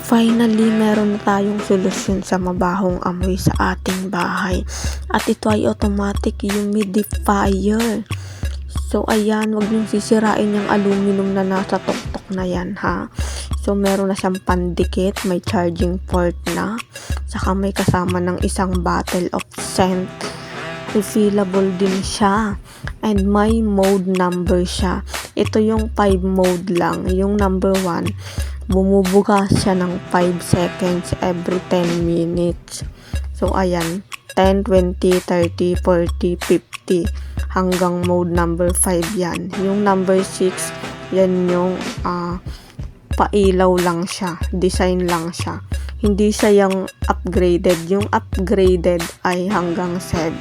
Finally, meron na tayong solusyon sa mabahong amoy sa ating bahay. At ito ay automatic humidifier. So, ayan, wag niyong sisirain yung aluminum na nasa tuktok na yan, ha? So, meron na siyang pandikit, may charging port na, saka may kasama ng isang bottle of scent. Refillable din siya. And may mode number siya. Ito yung 5 mode lang. Yung number 1, bumubuga siya ng 5 seconds every 10 minutes. So, ayan. 10, 20, 30, 40, 50. Hanggang mode number 5 yan. Yung number 6, yan yung pailaw lang siya. Design lang siya. Hindi siya yung upgraded. Yung upgraded ay hanggang 7.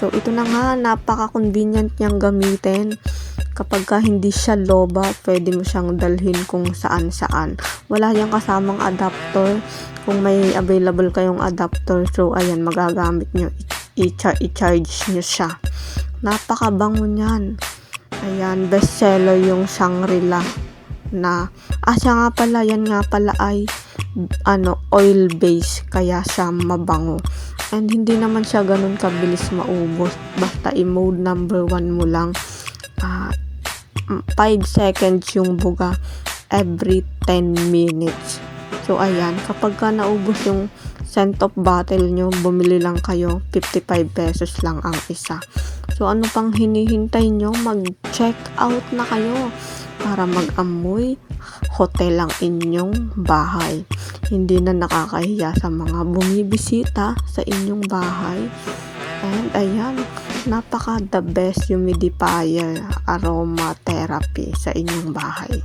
So, ito na nga, napaka-convenient niyang gamitin. Kapag ka hindi siya loba, pwede mo siyang dalhin kung saan-saan. Wala yang kasamang adapter. Kung may available kayong adapter, so, ayan, magagamit nyo. I-charge nyo siya. Napakabango niyan. Ayan, bestseller yung Shangri-La na, siya nga pala, yan nga pala ay oil base, kaya siya mabango. And hindi naman siya ganun kabilis maubos. Basta i-mode number 1 mo lang. 5 seconds yung buga every 10 minutes. So, ayan. Kapag ka naubos yung scent of bottle nyo, bumili lang kayo. 55 pesos lang ang isa. So, ano pang hinihintay nyo? Mag-check out na kayo para mag-amoy hotel ang inyong bahay. Hindi na nakakahiya sa mga bumibisita sa inyong bahay. And ayan, napaka the best humidifier aromatherapy sa inyong bahay.